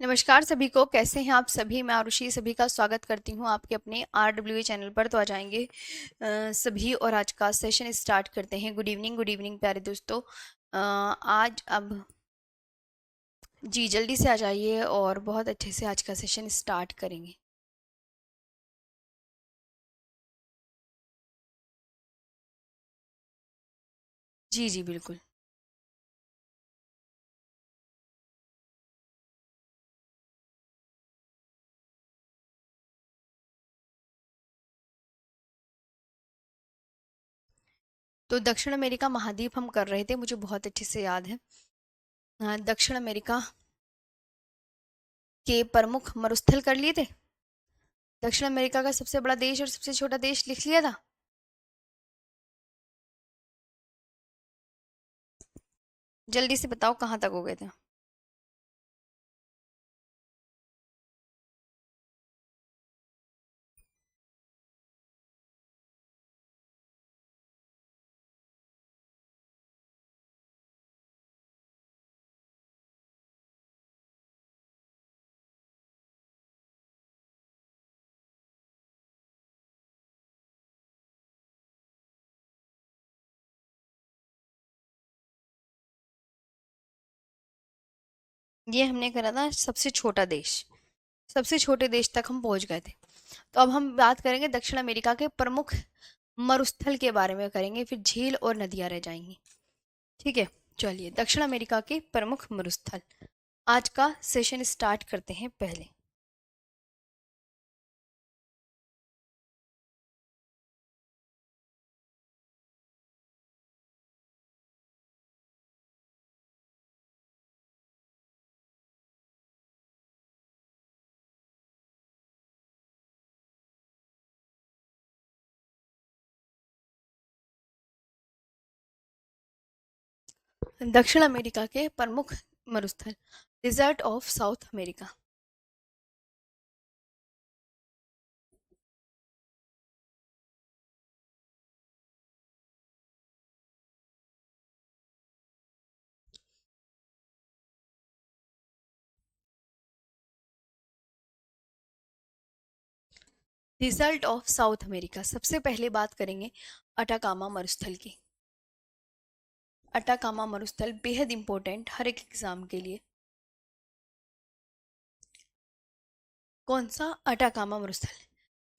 नमस्कार सभी को, कैसे हैं आप सभी। मैं आरुषि सभी का स्वागत करती हूं आपके अपने RWA चैनल पर। तो आ जाएंगे सभी और आज का सेशन स्टार्ट करते हैं। गुड इवनिंग प्यारे दोस्तों। आज अब जी जल्दी से आ जाइए और बहुत अच्छे से आज का सेशन स्टार्ट करेंगे। जी जी बिल्कुल। तो दक्षिण अमेरिका महाद्वीप हम कर रहे थे, मुझे बहुत अच्छे से याद है। दक्षिण अमेरिका के प्रमुख मरुस्थल कर लिए थे। दक्षिण अमेरिका का सबसे बड़ा देश और सबसे छोटा देश लिख लिया था। जल्दी से बताओ कहाँ तक हो गए थे। ये हमने करा था सबसे छोटा देश। सबसे छोटे देश तक हम पहुंच गए थे। तो अब हम बात करेंगे दक्षिण अमेरिका के प्रमुख मरुस्थल के बारे में करेंगे, फिर झील और नदियां रह जाएंगी। ठीक है, चलिए दक्षिण अमेरिका के प्रमुख मरुस्थल आज का सेशन स्टार्ट करते हैं। पहले दक्षिण अमेरिका के प्रमुख मरुस्थल। Desert of south America. Desert of south America, सबसे पहले बात करेंगे अटाकामा मरुस्थल की। अटाकामा मरुस्थल बेहद इंपॉर्टेंट हर एक एग्जाम के लिए। कौन सा? अटाकामा मरुस्थल।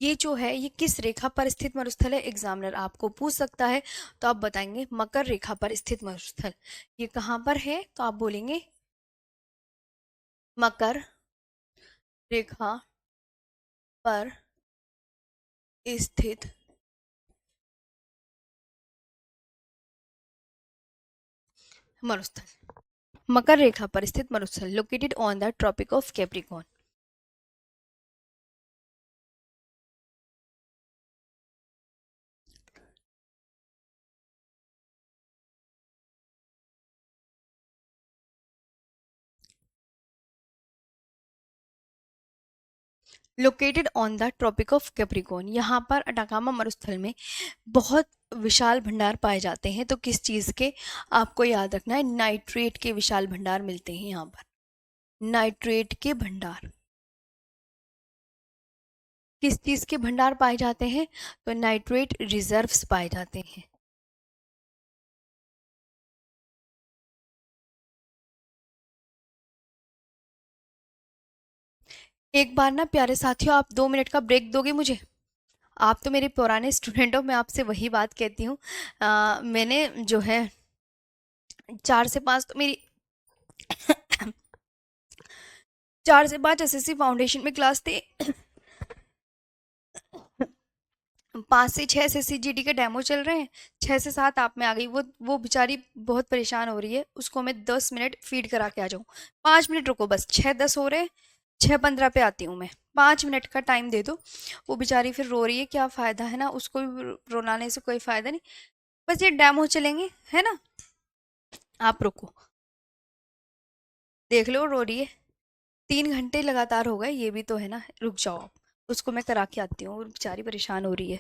ये जो है ये किस रेखा पर स्थित मरुस्थल है? एग्जामिनर आपको पूछ सकता है, तो आप बताएंगे मकर रेखा पर स्थित मरुस्थल। ये कहाँ पर है? तो आप बोलेंगे मकर रेखा पर स्थित मरुस्थल। मकर रेखा पर स्थित मरुस्थल located on the tropic of Capricorn. Located on the tropic of Capricorn, यहाँ पर अटाकामा मरुस्थल में बहुत विशाल भंडार पाए जाते हैं। तो किस चीज़ के? आपको याद रखना है, नाइट्रेट के विशाल भंडार मिलते हैं यहाँ पर। नाइट्रेट के भंडार। किस चीज के भंडार पाए जाते हैं? तो नाइट्रेट रिजर्व्स पाए जाते हैं। एक बार ना प्यारे साथियों, आप 2 मिनट का ब्रेक दोगे मुझे? आप तो मेरे पुराने स्टूडेंट हो, मैं आपसे वही बात कहती हूँ। मैंने जो है 4 से 5 तो मेरी 4 से 5 SSC फाउंडेशन में क्लास थी। 5 से 6 SSC GD के डेमो चल रहे हैं। 6 से 7 आप में आ गई। वो बेचारी बहुत परेशान हो रही है, उसको मैं 10 मिनट फीड करा के आ जाऊँ। 5 मिनट रुको बस, 6:10 हो रहे हैं। 6:15 पे आती हूँ मैं। 5 मिनट का टाइम दे दो। वो बेचारी फिर रो रही है, क्या फायदा है ना, उसको भी रोनाने से कोई फायदा नहीं। बस ये डेमो चलेंगे, है ना। आप रुको, देख लो रो रही है। 3 घंटे लगातार हो गए, ये भी तो है ना। रुक जाओ आप, उसको मैं करा के आती हूँ, वो बेचारी परेशान हो रही है।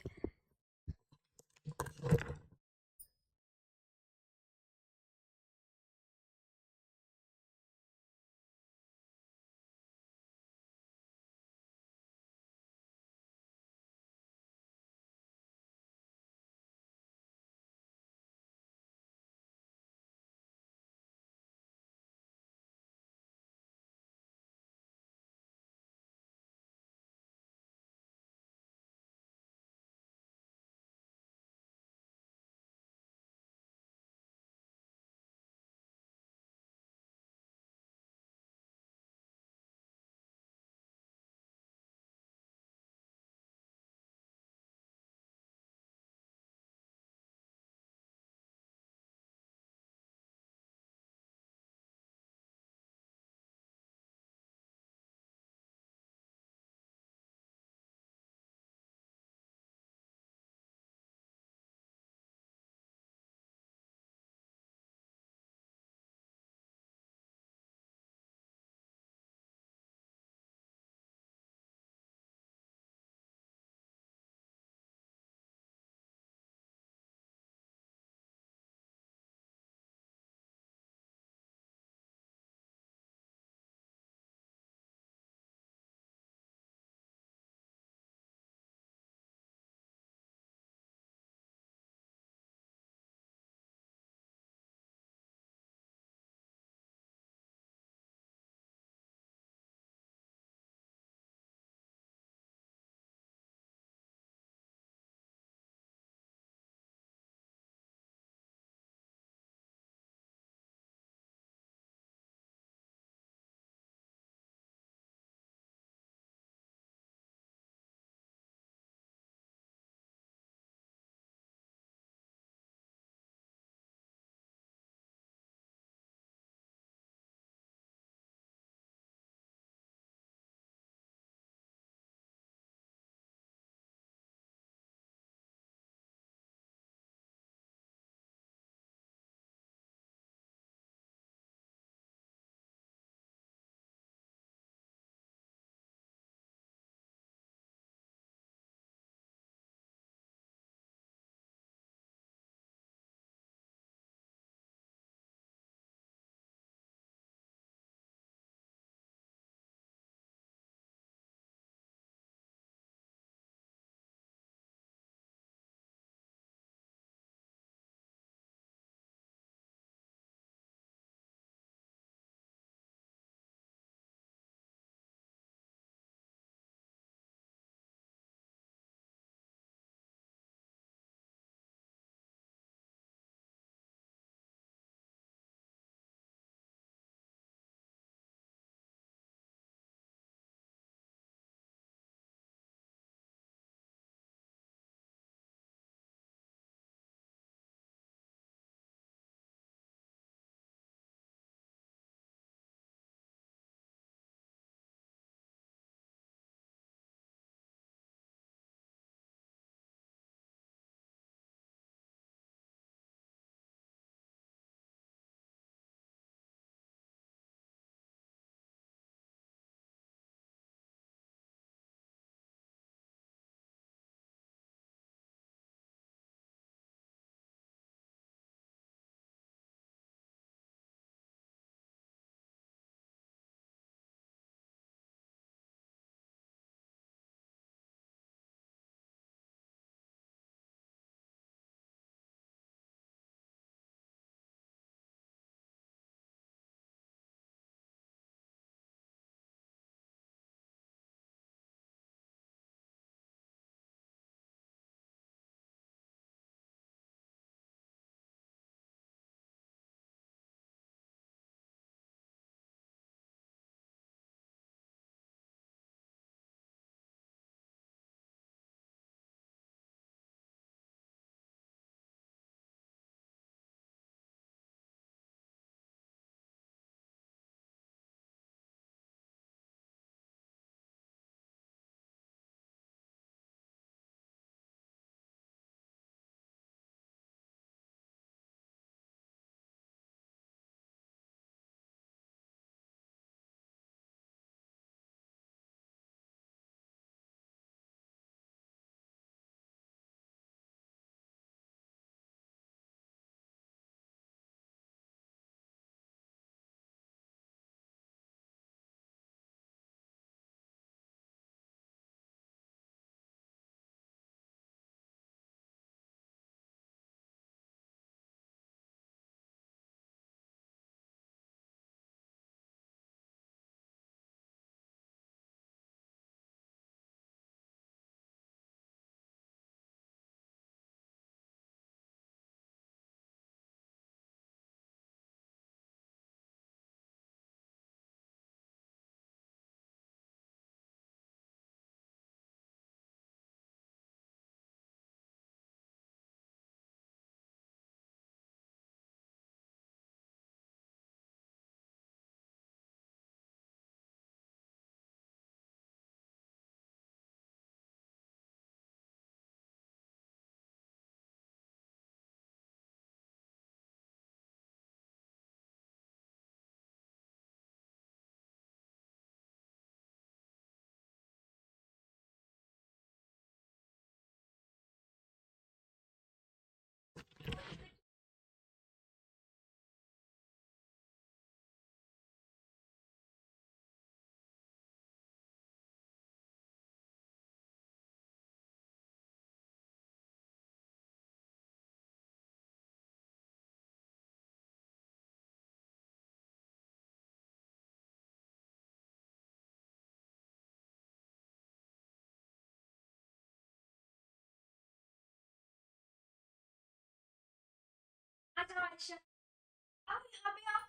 अब यहाँ पे आप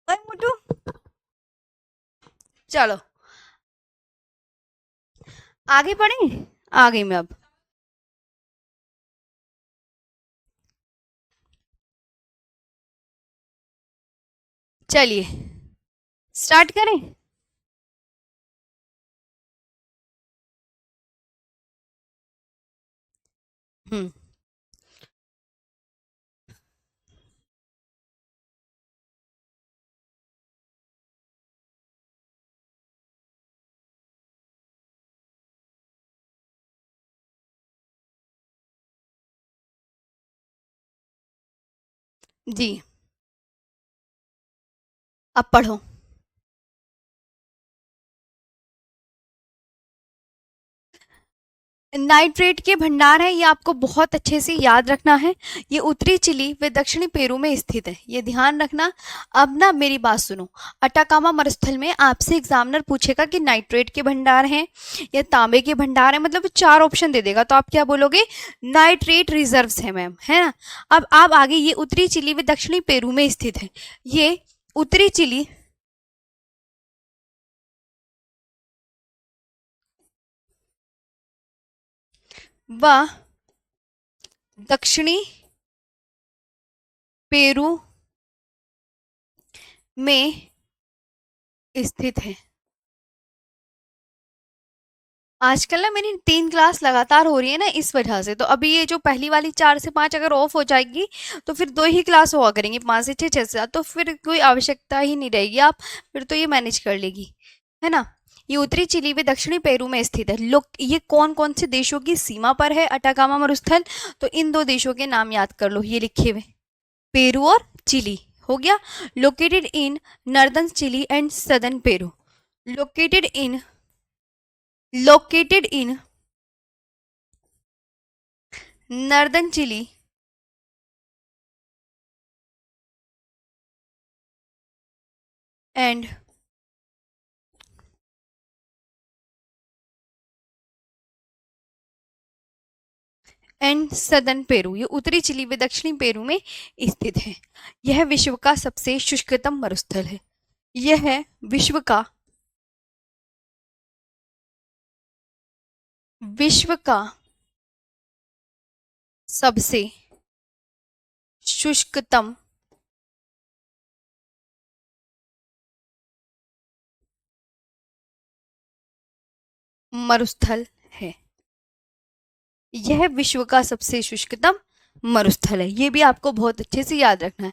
ओए मोटू, चलो आगे बढ़े। आ गई मैं अब। चलिए स्टार्ट करें। हम्म। जी अब पढ़ो। नाइट्रेट के भंडार है, ये आपको बहुत अच्छे से याद रखना है। ये उत्तरी चिली व दक्षिणी पेरू में स्थित है, ये ध्यान रखना। अब ना मेरी बात सुनो। अटाकामा मरुस्थल में आपसे एग्जामिनर पूछेगा कि नाइट्रेट के भंडार हैं या तांबे के भंडार हैं, मतलब चार ऑप्शन दे देगा, तो आप क्या बोलोगे? नाइट्रेट रिजर्व्स है मैम, है ना। अब आप आगे, ये उत्तरी चिली व दक्षिणी पेरू में स्थित है। ये उत्तरी चिली व दक्षिणी पेरू में स्थित है। आजकल ना मेरी 3 क्लास लगातार हो रही है ना, इस वजह से। तो अभी ये जो पहली वाली 4 से 5 अगर ऑफ हो जाएगी तो फिर 2 ही क्लास हुआ करेंगी, 5 से 6, 6 से 7, तो फिर कोई आवश्यकता ही नहीं रहेगी। आप फिर तो ये मैनेज कर लेगी, है ना। ये उत्तरी चिली व दक्षिणी पेरू में स्थित है। लोग ये कौन कौन से देशों की सीमा पर है अटाकामा मरुस्थल? तो इन 2 देशों के नाम याद कर लो, ये लिखे हुए, पेरू और चिली। हो गया। Located in northern Chile and southern Peru. Located in located in northern Chile and southern Peru. ये उत्तरी चिली व दक्षिणी पेरू में स्थित है। यह विश्व का सबसे शुष्कतम मरुस्थल है। यह विश्व का सबसे शुष्कतम मरुस्थल है। यह विश्व का सबसे शुष्कतम मरुस्थल है, ये भी आपको बहुत अच्छे से याद रखना है।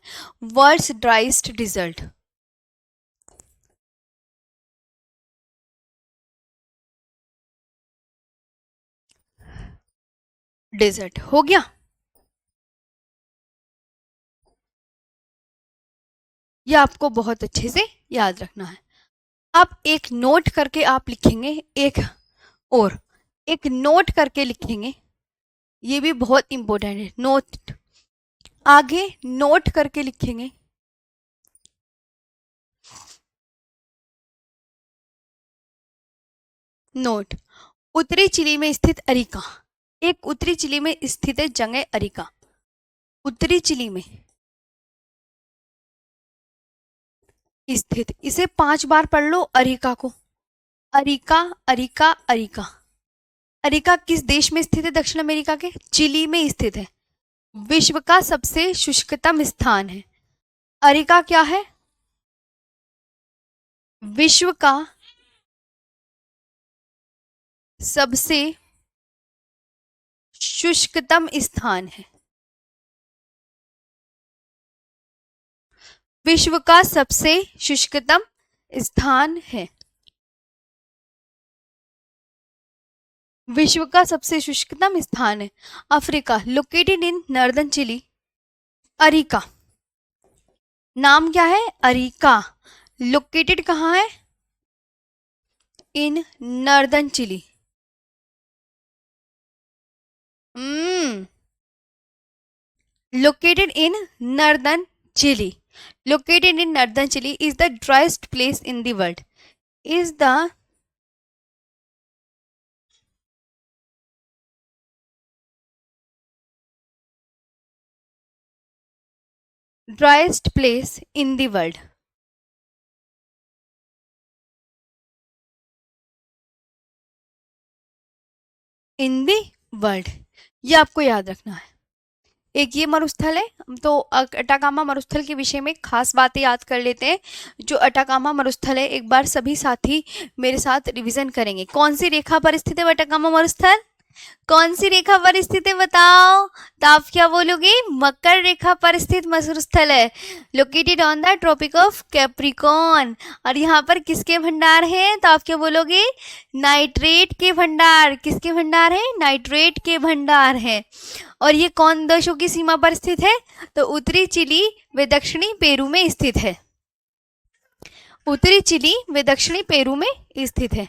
वर्ल्ड्स ड्राइस्ट डिजर्ट, डेजर्ट हो गया। ये आपको बहुत अच्छे से याद रखना है। अब एक नोट करके आप लिखेंगे, और एक नोट करके लिखेंगे, ये भी बहुत इंपॉर्टेंट है। नोट आगे नोट करके लिखेंगे, नोट। उत्तरी चिली में स्थित अरिका, एक उत्तरी चिली में स्थित है जगह अरिका। उत्तरी चिली में स्थित, इसे 5 बार पढ़ लो अरिका को। Areca areca areca. अरिका किस देश में स्थित है? दक्षिण अमेरिका के चिली में स्थित है। विश्व का सबसे शुष्कतम स्थान है। अरिका क्या है? विश्व का सबसे शुष्कतम स्थान है। विश्व का सबसे शुष्कतम स्थान है। विश्व का सबसे शुष्कतम स्थान है Africa. Located in northern Chile. Arica नाम क्या है? अरिका। लोकेटेड कहाँ है? In northern Chile. located in northern Chile. Located in northern Chile is the driest place in the world. Is the driest place in the world. In the world, ये आपको याद रखना है। एक ये मरुस्थल है। तो अटाकामा मरुस्थल के विषय में खास बातें याद कर लेते हैं। जो अटाकामा मरुस्थल है, एक बार सभी साथी मेरे साथ रिवीजन करेंगे। कौन सी रेखा पर स्थित है अटाकामा मरुस्थल? कौन सी रेखा पर स्थित है बताओ? तो आप क्या बोलोगे? मकर रेखा पर स्थित मरुस्थल है, located on the tropic of Capricorn. और यहाँ पर किसके भंडार हैं? तो आप क्या बोलोगे? नाइट्रेट के भंडार। किसके भंडार है? नाइट्रेट के भंडार हैं। और ये कौन देशों की सीमा पर स्थित है? तो उत्तरी चिली व दक्षिणी पेरू में स्थित है। उत्तरी चिली व दक्षिणी पेरू में स्थित है।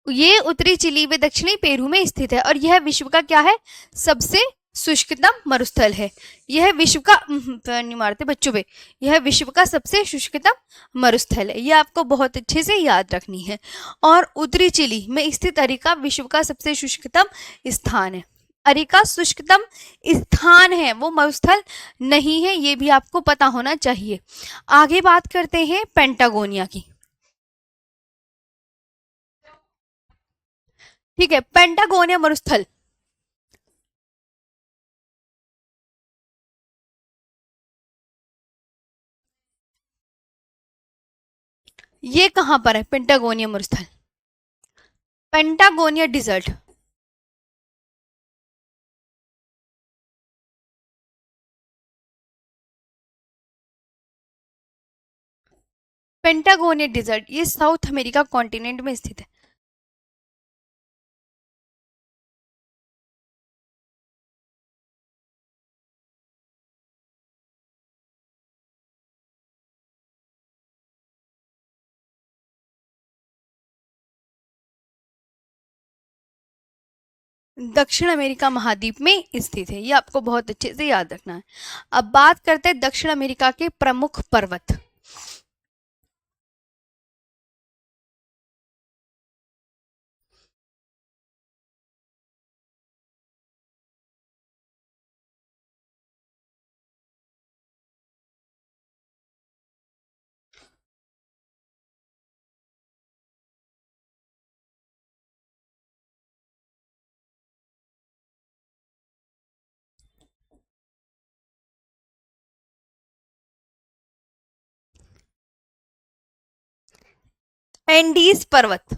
ये उत्तरी चिली व दक्षिणी पेरू में स्थित है और यह विश्व का क्या है? सबसे शुष्कतम मरुस्थल है। यह विश्व का नहीं मारते बच्चों पे, यह विश्व का सबसे शुष्कतम मरुस्थल है। यह आपको बहुत अच्छे से याद रखनी है। और उत्तरी चिली में स्थित अरिका विश्व का सबसे शुष्कतम स्थान है। अरिका शुष्कतम स्थान है, वो मरुस्थल नहीं है, ये भी आपको पता होना चाहिए। आगे बात करते हैं पेंटागोनिया की। ठीक है, पेंटागोनिया मरुस्थल ये कहाँ पर है? पेंटागोनिया मरुस्थल, पेंटागोनिया डिजर्ट। पेंटागोनिया डिजर्ट ये साउथ अमेरिका कॉन्टिनेंट में स्थित है। दक्षिण अमेरिका महाद्वीप में स्थित है, ये आपको बहुत अच्छे से याद रखना है। अब बात करते हैं दक्षिण अमेरिका के प्रमुख पर्वत। एंडीज पर्वत।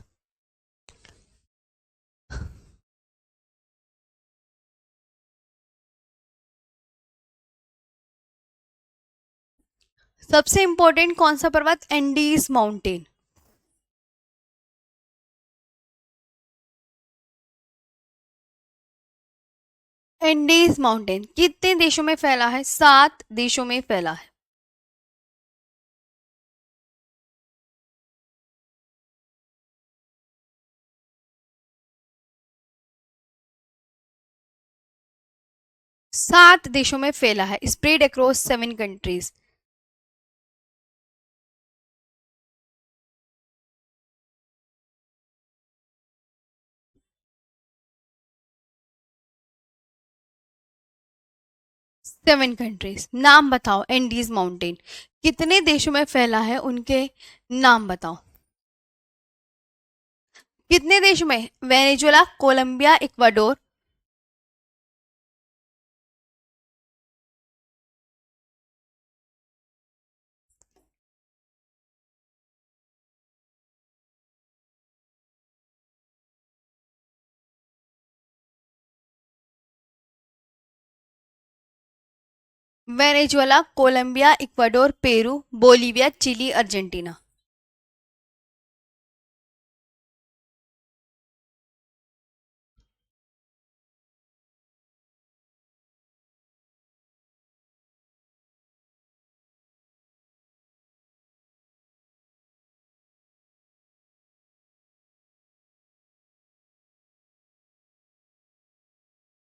सबसे इंपॉर्टेंट कौन सा पर्वत? Andes mountain. एंडीज माउंटेन कितने देशों में फैला है? 7 देशों में फैला है। सात देशों में फैला है, spread across 7 countries. Seven countries. नाम बताओ एंडीज माउंटेन कितने देशों में फैला है, उनके नाम बताओ। कितने देशों में? Venezuela, Colombia, Ecuador. Venezuela, Colombia, Ecuador, Peru, Bolivia, Chile, Argentina.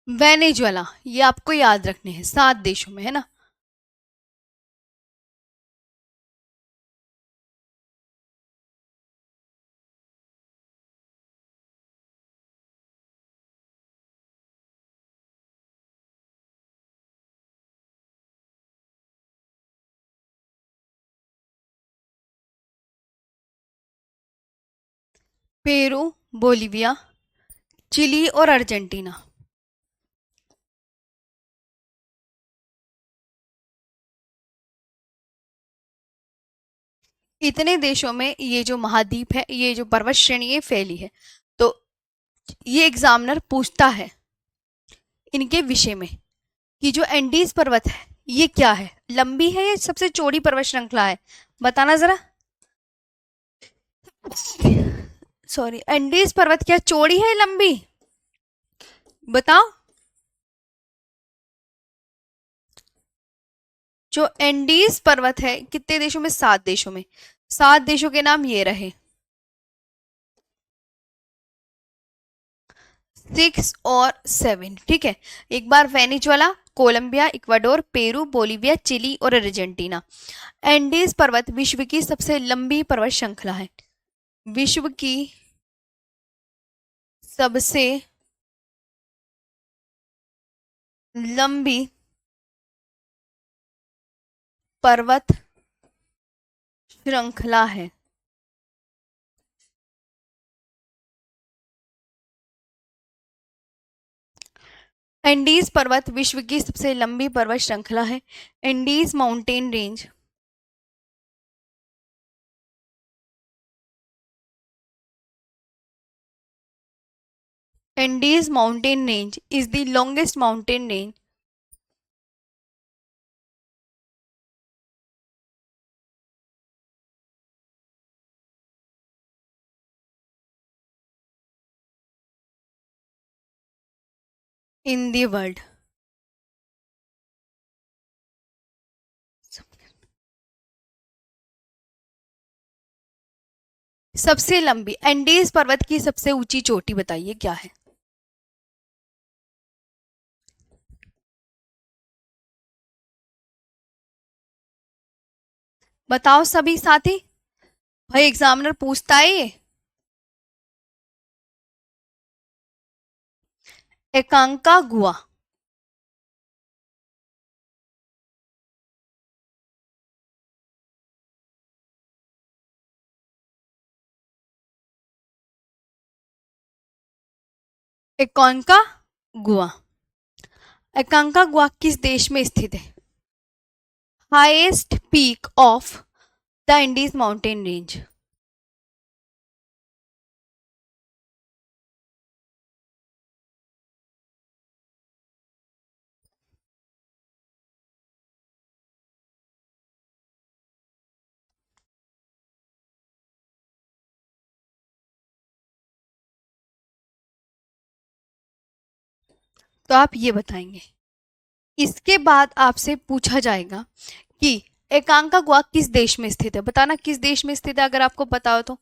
Venezuela, ये आपको याद रखने हैं, 7 देशों में है ना। पेरू, बोलीविया, चिली और अर्जेंटीना। इतने देशों में ये जो महाद्वीप है, ये जो पर्वत श्रेणी है फैली है। तो ये एग्जामिनर पूछता है इनके विषय में कि जो एंडीज पर्वत है ये क्या है, लंबी है या सबसे चौड़ी पर्वत श्रृंखला है, बताना जरा। सॉरी, एंडीज पर्वत क्या चौड़ी है लंबी, बताओ। जो एंडीज पर्वत है कितने देशों में, 7 देशों में। 7 देशों के नाम ये रहे, 6 और 7, ठीक है। एक बार Venezuela, Colombia, Ecuador, Peru, Bolivia, Chile और अर्जेंटीना। एंडीज पर्वत विश्व की सबसे लंबी पर्वत श्रृंखला है। विश्व की सबसे लंबी पर्वत श्रृंखला है। एंडीज पर्वत विश्व की सबसे लंबी पर्वत श्रृंखला है। Andes mountain range, Andes mountain range is the longest mountain range in the world. सबसे लंबी एंडीज पर्वत की सबसे ऊंची चोटी बताइए क्या है। बताओ सभी साथी, भाई एग्जामिनर पूछता है ये। एकांका गुआ। एकांका गुआ। एकांका गुआ किस देश में स्थित है। Highest peak of the Indies mountain range. तो आप ये बताएंगे। इसके बाद आपसे पूछा जाएगा कि एकांका गुआ किस देश में स्थित है, बताना किस देश में स्थित है अगर आपको पता हो तो।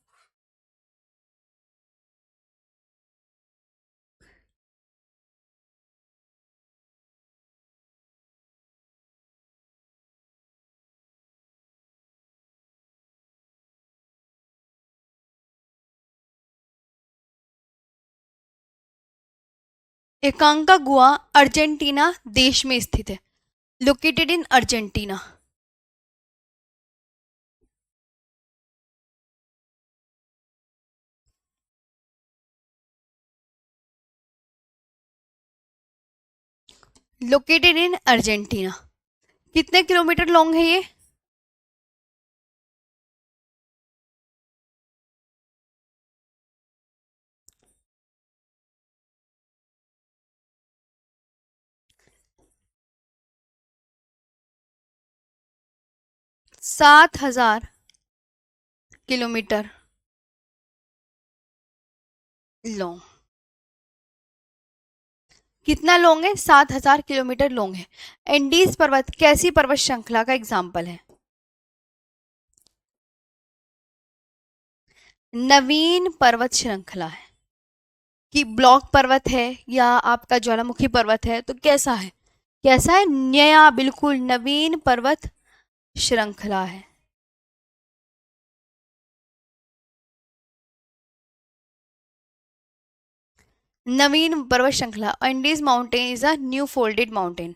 एकांका गुआ अर्जेंटीना देश में स्थित है, located in Argentina. Located in Argentina. कितने किलोमीटर लॉन्ग है ये। 7,000 किलोमीटर लॉन्ग। कितना लॉन्ग है, 7,000 किलोमीटर लॉन्ग है। एंडीज पर्वत कैसी पर्वत श्रृंखला का एग्जाम्पल है। नवीन पर्वत श्रृंखला है। कि ब्लॉक पर्वत है या आपका ज्वालामुखी पर्वत है तो कैसा है, कैसा है, नया बिल्कुल नवीन पर्वत श्रृंखला है। नवीन पर्वत श्रृंखला, Andes mountain is a new folded mountain.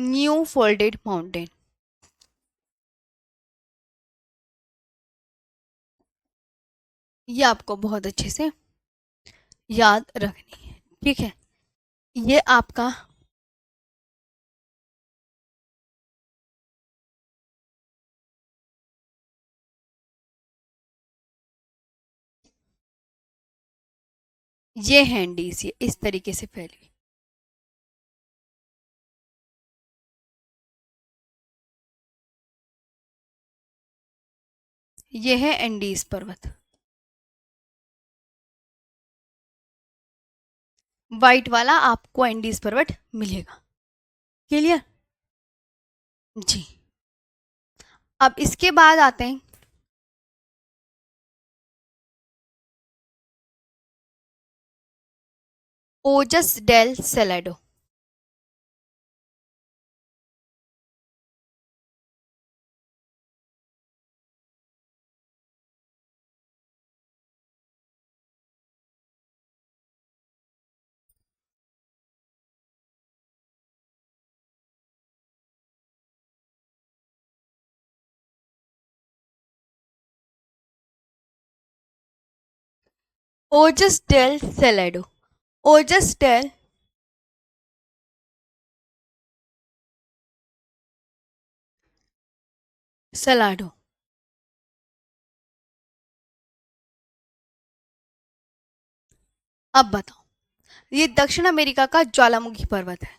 New folded mountain. ये आपको बहुत अच्छे से याद रखनी है, ठीक है। ये आपका, ये है एंडीज, ये इस तरीके से फैली। ये है एंडीज पर्वत। वाइट वाला आपको एंडीज पर्वत मिलेगा। क्लियर? जी। अब इसके बाद आते हैं ओजस डेल सेलेडो। ओजस डेल सेलेडो। ओजस डेल सलाडो। अब बताओ, ये दक्षिण अमेरिका का ज्वालामुखी पर्वत है।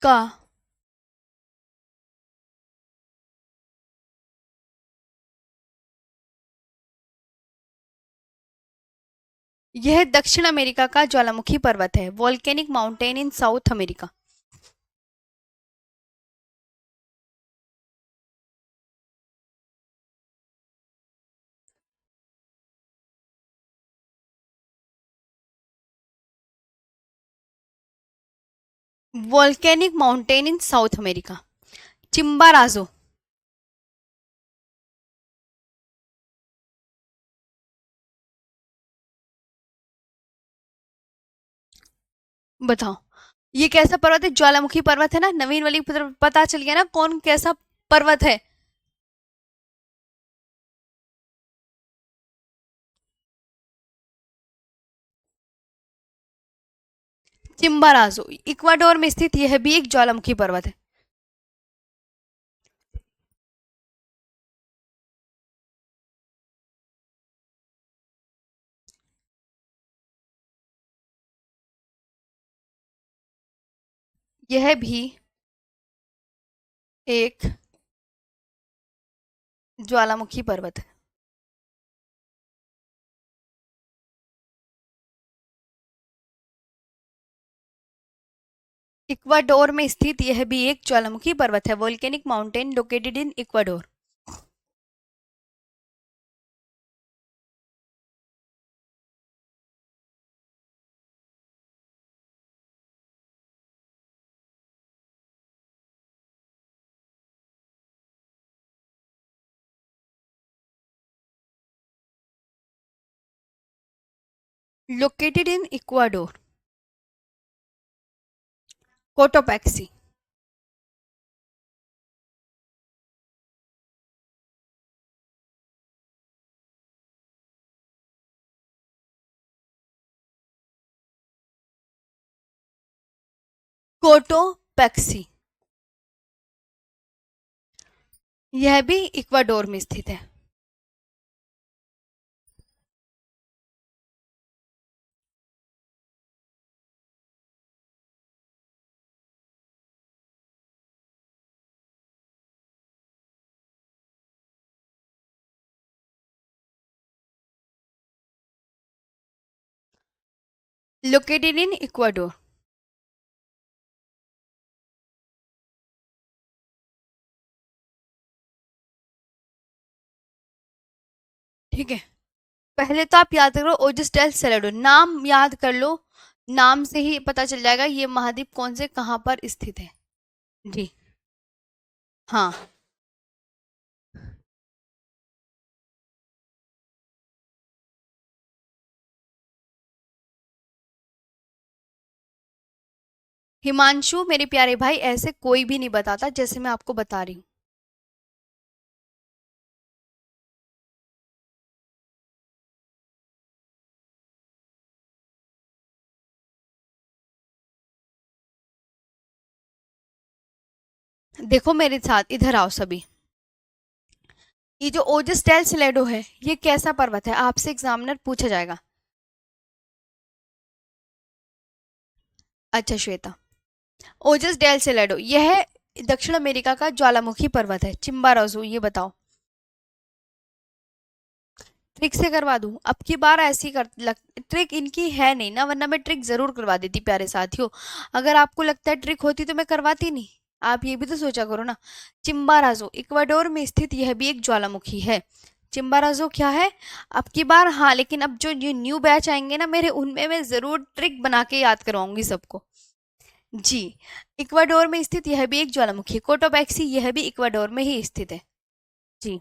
का यह दक्षिण अमेरिका का ज्वालामुखी पर्वत है, volcanic mountain in South America. Volcanic mountain in South America, Chimborazo. बताओ, ये कैसा पर्वत है? ज्वालामुखी पर्वत है ना, नवीन वाली पता चल गया ना कौन कैसा पर्वत है। चिम्बाराजो इक्वाडोर में स्थित यह भी एक ज्वालामुखी पर्वत है। यह भी एक ज्वालामुखी पर्वत है। इक्वाडोर में स्थित यह भी एक ज्वालामुखी पर्वत है, volcanic mountain located in Ecuador. Located in Ecuador. Cotopaxi. Cotopaxi, यह भी इक्वाडोर में स्थित है। Located in Ecuador. ठीक है, पहले तो आप याद करो ओजस डेल सेलेडो, नाम याद कर लो। नाम से ही पता चल जाएगा ये महाद्वीप कौन से कहाँ पर स्थित है। जी हाँ। हिमांशु मेरे प्यारे भाई, ऐसे कोई भी नहीं बताता जैसे मैं आपको बता रही हूँ। देखो मेरे साथ इधर आओ सभी। ये जो ओजस डेल सिलेडो है, ये कैसा पर्वत है, आपसे एग्जामिनर पूछा जाएगा। अच्छा श्वेता, ओजस डेल सिलेडो यह दक्षिण अमेरिका का ज्वालामुखी पर्वत है। चिम्बारोजो, ये बताओ। ट्रिक से करवा दूं अब की बार? ऐसी ट्रिक इनकी है नहीं ना, वरना मैं ट्रिक जरूर करवा देती प्यारे साथियों। अगर आपको लगता है ट्रिक होती तो मैं करवाती नहीं। आप ये भी तो सोचा करो ना। चिम्बाराजो इक्वाडोर में स्थित यह भी एक ज्वालामुखी है। चिम्बाराजो क्या है? अब की बार हाँ, लेकिन अब जो ये न्यू बैच आएंगे ना मेरे, उनमें मैं जरूर ट्रिक बना के याद करवाऊंगी सबको। जी। इक्वाडोर में स्थित यह भी एक ज्वालामुखी है। कोटोपैक्सी यह भी इक्वाडोर में ही स्थित है। जी।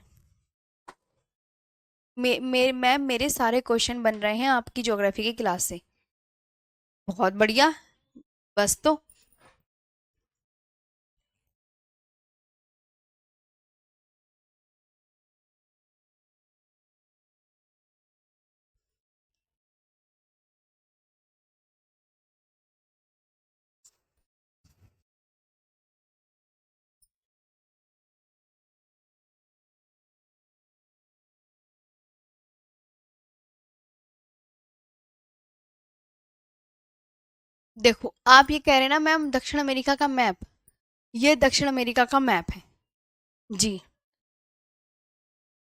मैम मेरे सारे क्वेश्चन बन रहे हैं आपकी ज्योग्राफी की क्लास से। बहुत बढ़िया। बस तो। देखो आप ये कह रहे हैं ना मैम, दक्षिण अमेरिका का मैप। ये दक्षिण अमेरिका का मैप है। जी।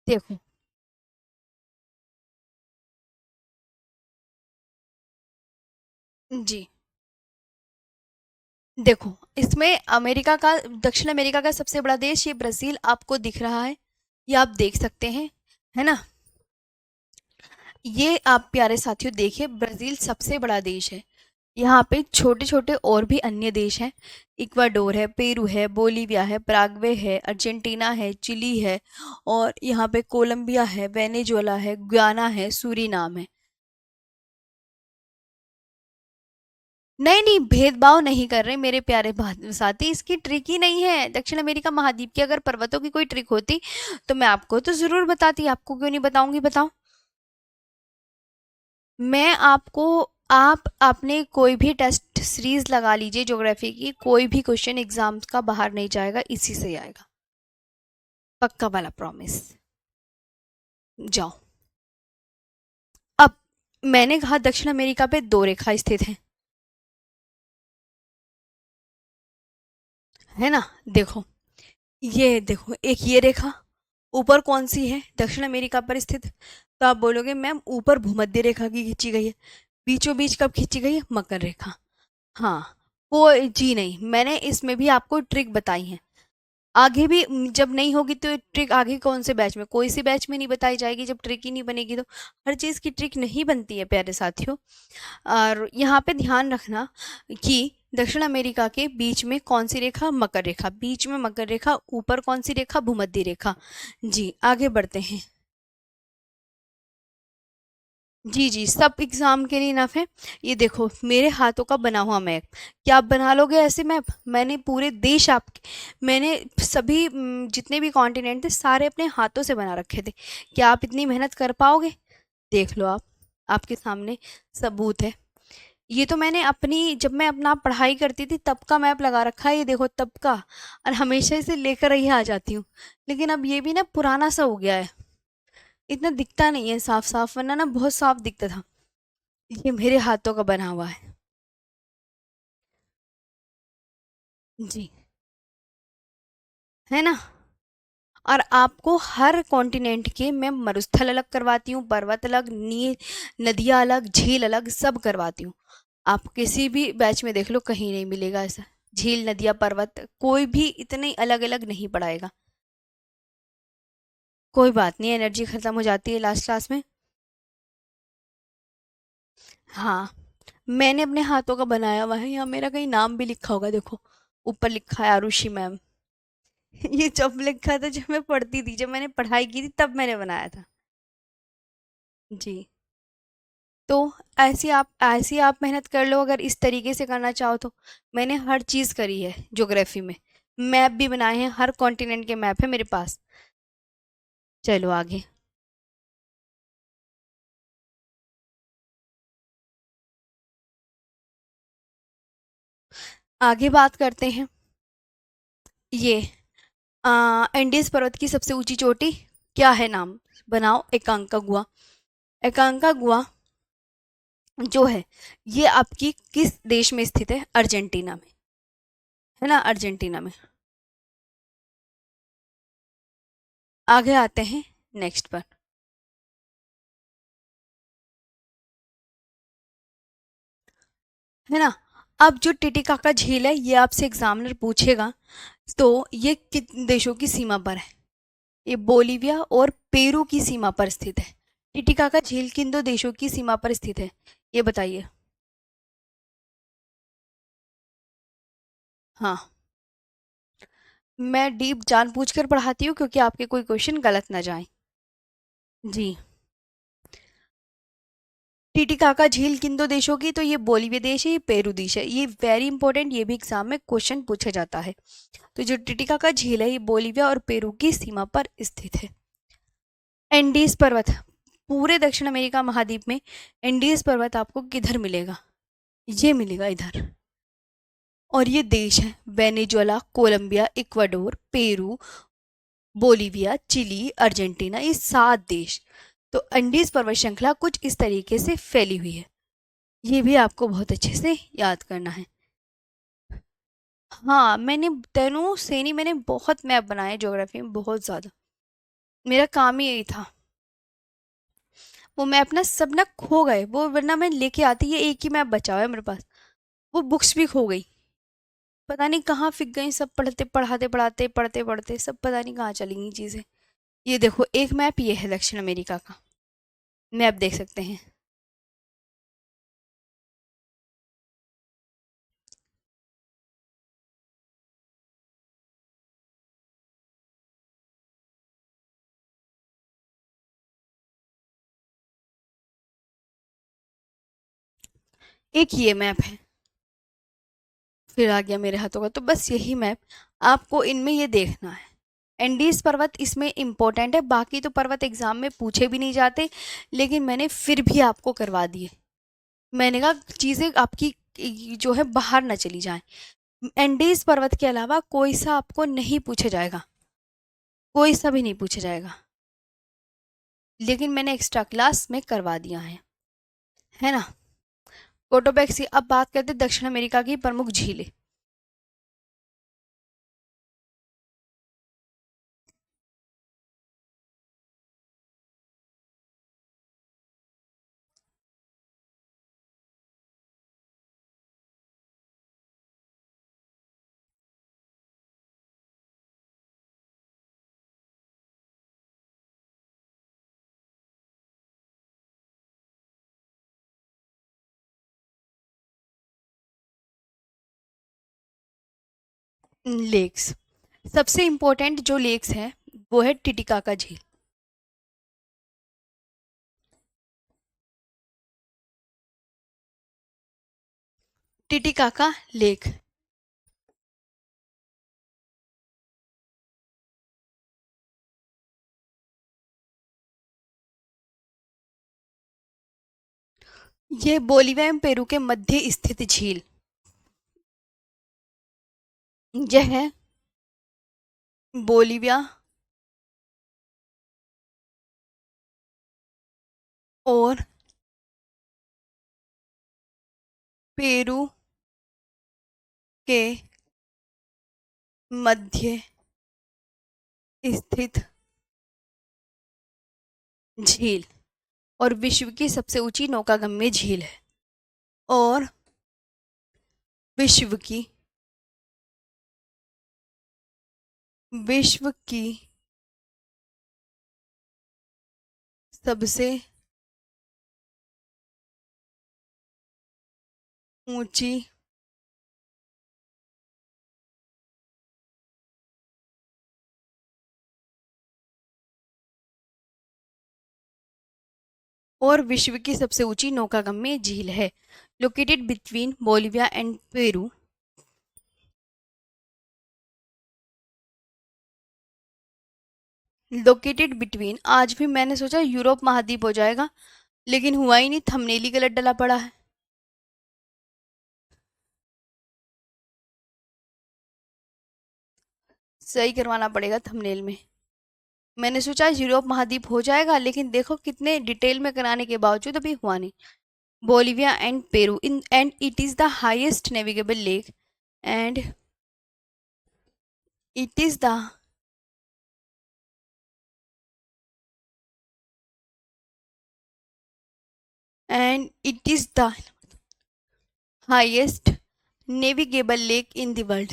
देखो। जी। देखो इसमें अमेरिका का, दक्षिण अमेरिका का सबसे बड़ा देश ये ब्राजील आपको दिख रहा है। ये आप देख सकते हैं, है ना? ये आप प्यारे साथियों देखिए, ब्राजील सबसे बड़ा देश है। यहाँ पे छोटे छोटे और भी अन्य देश हैं। इक्वाडोर है, पेरू है, बोलीविया है, पराग्वे है, अर्जेंटीना है, चिली है, और यहाँ पे कोलंबिया है, वेनेजुएला है, गुयाना है, सूरीनाम है। नहीं नहीं, भेदभाव नहीं कर रहे मेरे प्यारे साथी, इसकी ट्रिक ही नहीं है। दक्षिण अमेरिका महाद्वीप की अगर पर्वतों की कोई ट्रिक होती तो मैं आपको तो जरूर बताती, आपको क्यों नहीं बताऊंगी, बताओ। मैं आपको, आप आपने कोई भी टेस्ट सीरीज लगा लीजिए ज्योग्राफी की, कोई भी क्वेश्चन एग्जाम का बाहर नहीं जाएगा, इसी से आएगा। पक्का वाला प्रॉमिस। जाओ। अब मैंने कहा दक्षिण अमेरिका पे दो रेखा स्थित है। है ना? देखो, ये देखो एक ये रेखा ऊपर कौन सी है, दक्षिण अमेरिका पर स्थित। तो आप बोलोगे मैम ऊपर भूमध्य रेखा की खींची गई है। बीचों बीच कब खींची गई है? मकर रेखा। हाँ। वो जी नहीं, मैंने इसमें भी आपको ट्रिक बताई है। आगे भी जब नहीं होगी तो ट्रिक आगे कौन से बैच में, कोई सी बैच में नहीं बताई जाएगी जब ट्रिक ही नहीं बनेगी तो। हर चीज़ की ट्रिक नहीं बनती है प्यारे साथियों। और यहाँ पे ध्यान रखना कि दक्षिण अमेरिका के बीच में कौन सी रेखा? मकर रेखा। बीच में मकर रेखा, ऊपर कौन सी रेखा? भूमध्य रेखा। जी आगे बढ़ते हैं। जी जी, सब एग्जाम के लिए इनफ है। ये देखो मेरे हाथों का बना हुआ मैप। क्या आप बना लोगे ऐसे मैप? मैंने पूरे देश आप, मैंने सभी जितने भी कॉन्टिनेंट थे सारे अपने हाथों से बना रखे थे। क्या आप इतनी मेहनत कर पाओगे? देख लो आप, आपके सामने सबूत है। ये तो मैंने अपनी, जब मैं अपना पढ़ाई करती थी तब का मैप लगा रखा है, ये देखो तब का। और हमेशा इसे लेकर ही आ जाती हूँ। लेकिन अब ये भी ना पुराना सा हो गया है, इतना दिखता नहीं है साफ साफ, वरना ना बहुत साफ दिखता था। ये मेरे हाथों का बना हुआ है। जी। है ना? और आपको हर कॉन्टिनेंट के मैं मरुस्थल अलग करवाती हूँ, पर्वत अलग, नी नदियाँ अलग, झील अलग, सब करवाती हूँ। आप किसी भी बैच में देख लो, कहीं नहीं मिलेगा ऐसा। झील, नदियाँ, पर्वत कोई भी इतने अलग अलग नहीं पढ़ाएगा। कोई बात नहीं, एनर्जी खत्म हो जाती है लास्ट क्लास में। हाँ, मैंने अपने हाथों का बनाया हुआ है, यहाँ मेरा कहीं नाम भी लिखा होगा, देखो ऊपर लिखा है आरुषि मैम। ये जब लिखा था, जब मैं पढ़ती थी, जब मैंने पढ़ाई की थी तब मैंने बनाया था। जी। तो ऐसी आप मेहनत कर लो अगर इस तरीके से करना चाहो तो। मैंने हर चीज़ करी है ज्योग्राफी में। मैप भी बनाए हैं, हर कॉन्टिनेंट के मैप है मेरे पास। चलो आगे। आगे बात करते हैं। ये एंडीज पर्वत की सबसे ऊंची चोटी क्या है? नाम बनाओ। एकांका गुआ। एकांका गुआ जो है, ये आपकी किस देश में स्थित है? अर्जेंटीना में। है ना, अर्जेंटीना में। आगे आते हैं नेक्स्ट पर। है ना। अब जो टिटिकाका झील है, ये आपसे एग्जामिनर पूछेगा, तो ये किन देशों की सीमा पर है? ये बोलीविया और पेरू की सीमा पर स्थित है। टिटिकाका झील किन दो देशों की सीमा पर स्थित है, ये बताइए। हाँ, मैं डीप जानबूझ कर पढ़ाती हूँ क्योंकि आपके कोई क्वेश्चन गलत ना जाए। जी। टिटिकाका झील किन दो देशों की? तो ये बोलीविया देश है, ये पेरू देश है। ये वेरी इंपॉर्टेंट, ये भी एग्जाम में क्वेश्चन पूछा जाता है। तो जो टिटिकाका झील है, ये बोलीविया और पेरू की सीमा पर स्थित है। एंडीज पर्वत, पूरे दक्षिण अमेरिका महाद्वीप में एंडीज पर्वत आपको किधर मिलेगा? ये मिलेगा इधर। और ये देश है Venezuela, Colombia, Ecuador, Peru, Bolivia, Chile, Argentina, ये 7 देश। तो एंडीज पर्वत श्रृंखला कुछ इस तरीके से फैली हुई है। ये भी आपको बहुत अच्छे से याद करना है। हाँ, मैंने तेनू सेनी मैंने बहुत मैप बनाए ज्योग्राफी में, बहुत ज़्यादा। मेरा काम ही यही था। वो मैप ना सब ना खो गए वो, वरना मैं लेके आती, ये एक ही मैप बचा हुआ है मेरे पास। वो बुक्स भी खो गई, पता नहीं कहाँ फिक गई सब, पढ़ते पढ़ाते पढ़ाते पढ़ते पढ़ते सब पता नहीं कहाँ चली गई चीज़ें। ये देखो एक मैप, ये है दक्षिण अमेरिका का मैप, देख सकते हैं। एक ये मैप है, फिर आ गया मेरे हाथों का, तो बस यही मैप आपको इनमें ये देखना है। एंडीज पर्वत इसमें इम्पोर्टेंट है, बाकी तो पर्वत एग्जाम में पूछे भी नहीं जाते, लेकिन मैंने फिर भी आपको करवा दिए। मैंने कहा चीज़ें आपकी जो है बाहर ना चली जाएं। एंडीज पर्वत के अलावा कोई सा आपको नहीं पूछा जाएगा, कोई सा भी नहीं पूछा जाएगा, लेकिन मैंने एक्स्ट्रा क्लास में करवा दिया है ना। कोटोपैक्सी। अब बात करते हैं दक्षिण अमेरिका की प्रमुख झीलें। लेक्स, सबसे इम्पोर्टेंट जो लेक्स हैं वो है टिटिकाका झील। Titicaca lake. ये बोलीविया एवं पेरू के मध्य स्थित झील, यह है बोलीविया और पेरू के मध्य स्थित झील, और विश्व की सबसे ऊंची नौकागम्य झील है। और विश्व की विश्व की सबसे ऊंची और विश्व की सबसे ऊंची नौकागम्य झील है। Located between Bolivia and Peru. Located between, आज भी मैंने सोचा यूरोप महाद्वीप हो जाएगा, लेकिन हुआ ही नहीं, थंबनेल ही गलत डला पड़ा है। सही करवाना पड़ेगा थंबनेल में। मैंने सोचा यूरोप महाद्वीप हो जाएगा, लेकिन देखो कितने डिटेल में कराने के बावजूद अभी हुआ नहीं। Bolivia and Peru in and it is the highest navigable lake and it is the end it is the highest navigable lake in the world.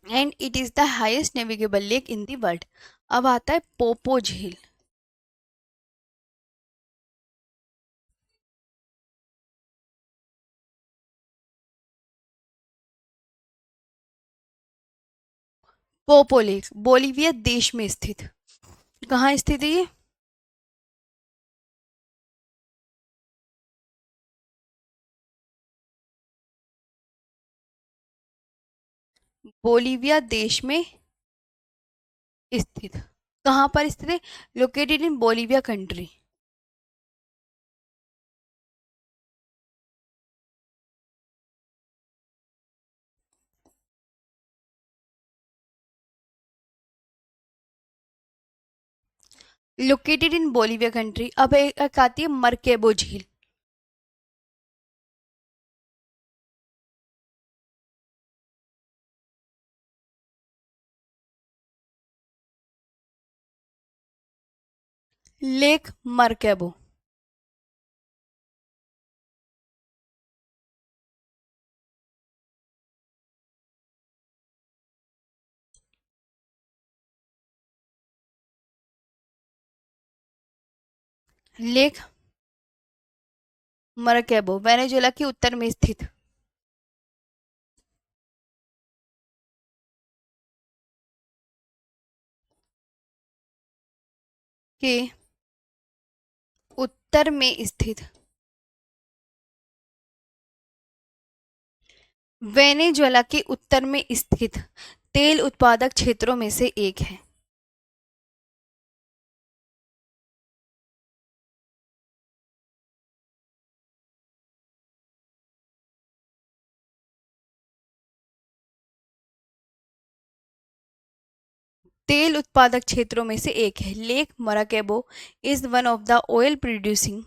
And it is the highest navigable lake in the world. अब आता है Poopó झील। Poopó lake Bolivia देश में स्थित। कहाँ स्थित है ये? बोलिविया देश में स्थित। कहाँ पर स्थित है? Located in Bolivia country. Located in Bolivia country. अब एक आती है मरकेबो झील। लेक मरकेबो। लेक मरकेबो वेनेजुएला के उत्तर में स्थित। के उत्तर में स्थित वेनेजुएला के उत्तर में स्थित तेल उत्पादक क्षेत्रों में से एक है। तेल उत्पादक क्षेत्रों में से एक है। Lake Maracaibo is one of the oil producing.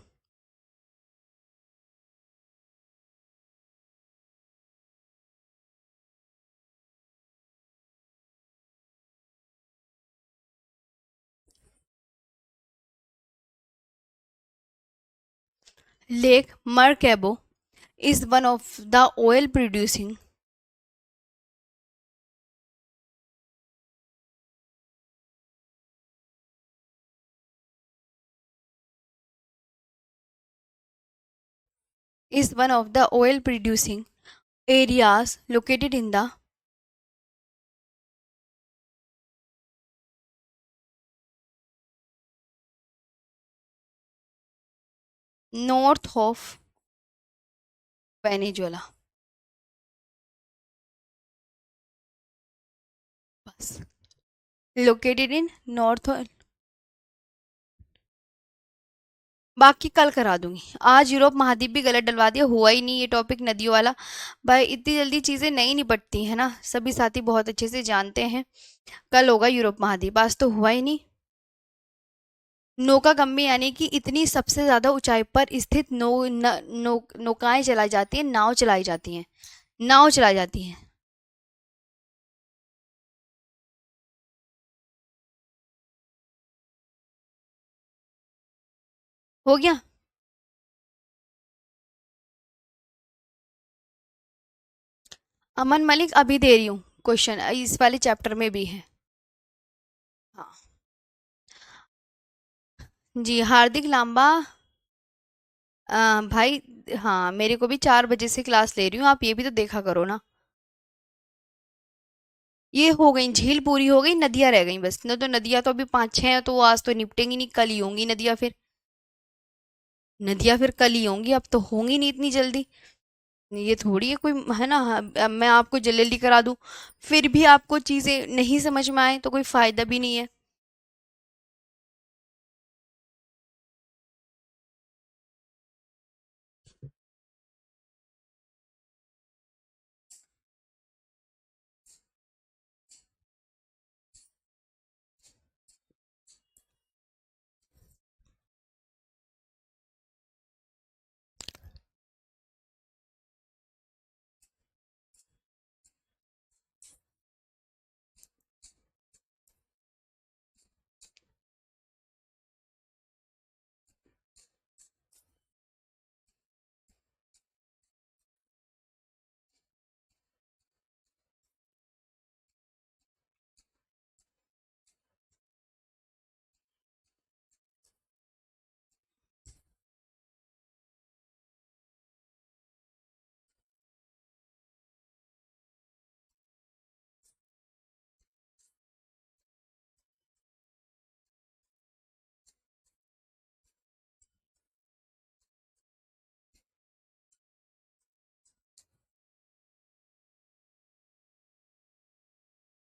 Lake Maracaibo is one of the oil producing is one of the oil producing areas located in the north of Venezuela। बस located in north। बाकी कल करा दूंगी, आज Europe महाद्वीप भी गलत डलवा दिया, हुआ ही नहीं ये टॉपिक नदियों वाला। भाई इतनी जल्दी चीज़ें नहीं निपटती है ना, सभी साथी बहुत अच्छे से जानते हैं। कल होगा यूरोप महाद्वीप, आज तो हुआ ही नहीं। नौकागम्य यानी कि इतनी सबसे ज्यादा ऊंचाई पर स्थित नौकाएं चलाई जाती हैं, नाव चलाई जाती हैं, नाव चलाई जाती हैं। हो गया। अमन मलिक अभी दे रही हूँ क्वेश्चन, इस वाले चैप्टर में भी है। हाँ। जी हार्दिक लांबा। भाई, हाँ मेरे को भी 4 बजे से क्लास ले रही हूँ, आप ये भी तो देखा करो ना। ये हो गई झील, पूरी हो गई, नदियां रह गई बस, न तो नदियां तो अभी 5 6 हैं, तो वो आज तो निपटेंगी नहीं, कल ही होंगी नदियां फिर। नदियां फिर कल ही होंगी, अब तो होंगी नहीं इतनी जल्दी। ये थोड़ी है कोई, है ना, अब मैं आपको जल्दी जल्दी करा दूं, फिर भी आपको चीजें नहीं समझ में आए तो कोई फायदा भी नहीं है।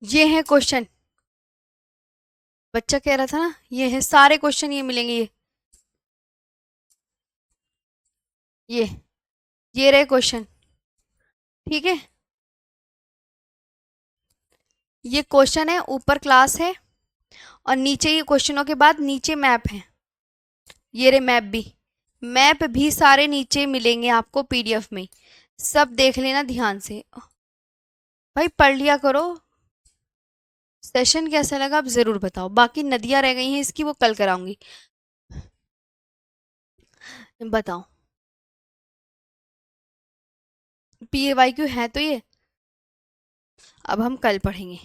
ये है क्वेश्चन, बच्चा कह रहा था ना, ये है सारे क्वेश्चन, ये मिलेंगे ये ये रहे क्वेश्चन। ठीक है, ये क्वेश्चन है, ऊपर क्लास है, और नीचे ये क्वेश्चनों के बाद नीचे मैप है। ये रे मैप भी, मैप भी सारे नीचे मिलेंगे आपको पीडीएफ में। सब देख लेना ध्यान से। भाई पढ़ लिया करो। सेशन कैसा लगा आप जरूर बताओ, बाकी नदियां रह गई हैं इसकी, वो कल कराऊंगी। बताओ। पीएवाईक्यू है तो ये, अब हम कल पढ़ेंगे।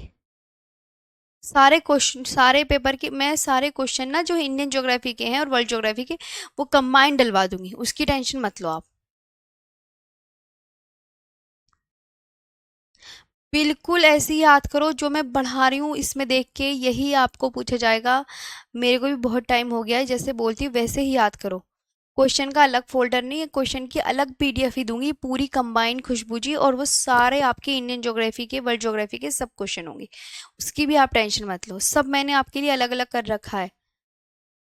सारे क्वेश्चन, सारे पेपर के मैं सारे क्वेश्चन ना जो इंडियन ज्योग्राफी के हैं और वर्ल्ड ज्योग्राफी के, वो कंबाइंड डलवा दूंगी, उसकी टेंशन मत लो आप। बिल्कुल ऐसे ही याद करो जो मैं बढ़ा रही हूँ इसमें देख के, यही आपको पूछा जाएगा। मेरे को भी बहुत टाइम हो गया है, जैसे बोलती हूँ वैसे ही याद करो। क्वेश्चन का अलग फोल्डर नहीं है, क्वेश्चन की अलग पीडीएफ ही दूंगी, पूरी कंबाइंड खुशबू जी, और वो सारे आपके इंडियन ज्योग्राफी के, वर्ल्ड ज्योग्राफी के सब क्वेश्चन होंगे। उसकी भी आप टेंशन मत लो, सब मैंने आपके लिए अलग अलग कर रखा है।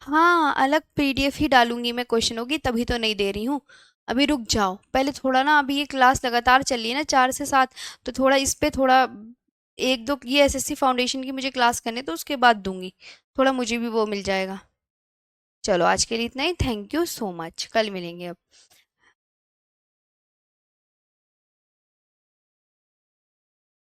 हाँ अलग पीडीएफ ही डालूंगी मैं क्वेश्चनों की, तभी तो नहीं दे रही हूँ। अभी रुक जाओ पहले थोड़ा ना, अभी ये क्लास लगातार चल रही है ना 4 से 7, तो थोड़ा इस पे थोड़ा, एक दो ये एसएससी फाउंडेशन की मुझे क्लास करने, तो उसके बाद दूंगी, थोड़ा मुझे भी वो मिल जाएगा। चलो आज के लिए इतना ही, थैंक यू सो मच, कल मिलेंगे अब।